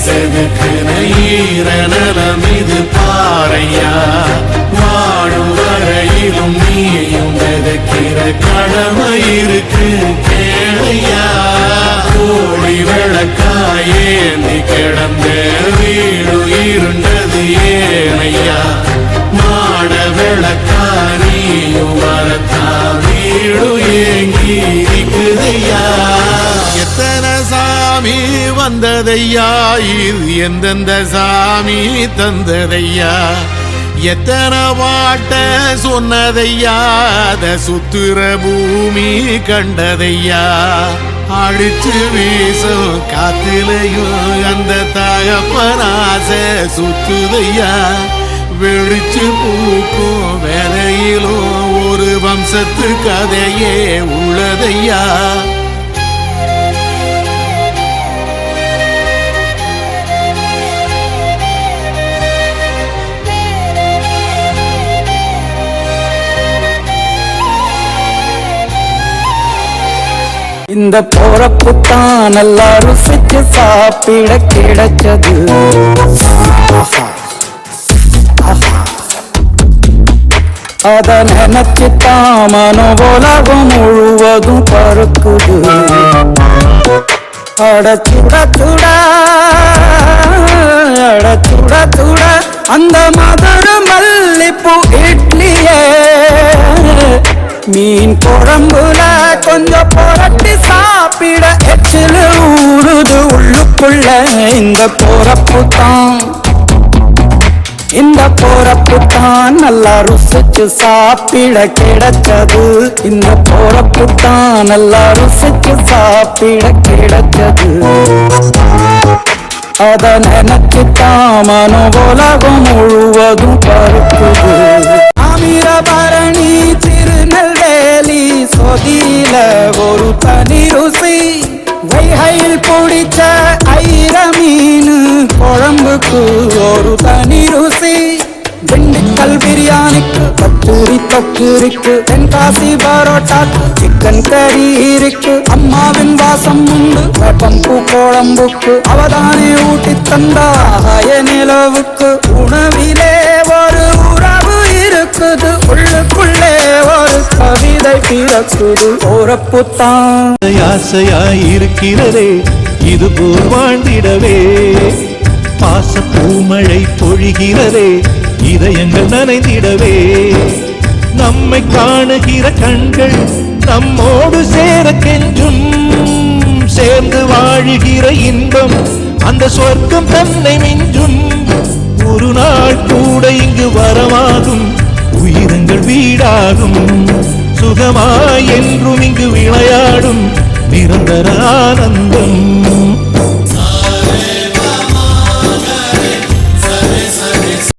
செதுக்குன ஈரநலம் இது பாறையா வாழும் வரையிலும் நீயும் விதைக்கிற கடமை இருக்கு கேளையா கோழி விளக்காயேந்தி கிடந்த வீடு இருண்டது ஏனையா மாட விளக்காரியும் வரத்தா வீடு ஏங்கி இருக்குதையா எத்தனை சாமி வந்ததையா இது எந்தெந்த சாமி தந்ததையா எத்தனை பாட்ட சொன்னதையா அத சுத்துற பூமி கண்டதையா அடிச்சு வீசும் காத்திலையும் அந்த தகப்பனாச சுத்துதையா வெடிச்சு பூக்கும் வேலையிலும் ஒரு வம்சத்து கதையே உள்ளதையா இந்த போறப்புத்தான் நல்லா ருசிச்சு சாப்பிட கிடைச்சது அத நினைச்சுத்தான் மனோ உலகம் முழுவதும் பறக்குது அட சுட சுட அட சுட சுட அந்த மதுரை மல்லிப்பூ இட்லியே மீன் குழம்புல கொஞ்சம் புரட்டி சாப்பிட எச்சிலு ஊறுது உள்ளுக்குள்ள இந்த போறப்புத்தான் நல்லா ருசிச்சு சாப்பிட கிடைச்சது இந்த போறப்புத்தான் நல்லா ருசிச்சு சாப்பிட கிடைச்சது அத நினைச்சுத்தான் மனோ உலகம் முழுவதும் பருக்குது தாமிரபரணி திருநெல்வேலி சொதியில ஒரு தனி ருசி வைகையில் பிடிச்ச ஐர மீன் குழம்புக்கு ஒரு தனி ருசி திண்டுக்கல் பிரியாணிக்கு கத்தூரி தொக்கு இருக்கு தென்காசி பரோட்டாக்கு சிக்கன் கறி இருக்கு அம்மாவின் வாசம் உண்டு வேப்பம்பூ குழம்புக்கு அவதானே ஊட்டி தந்தாய நிலவுக்கு உணவிலே ஒரு உறவு இருக்குது உள்ளுக்குள்ளே ஒரு கவிதை பிறக்குது போறப்புத்தான் ஆசையாயிருக்கிறதே இது போல் வாழ்ந்திடவே பாச பூமழை பொழிகிறதே இதயங்கள் நனைந்திடவே நம்மை காணுகிற கண்கள் நம்மோடு சேர கெஞ்சும் சேர்ந்து வாழுகிற இன்பம் அந்த சொர்க்கம் தன்னை மிஞ்சும் ஒரு நாள் கூட இங்கு வரமாகும் உயிரங்கள் வீடாகும் சுகமாய் என்றும் இங்கு விளையாடும்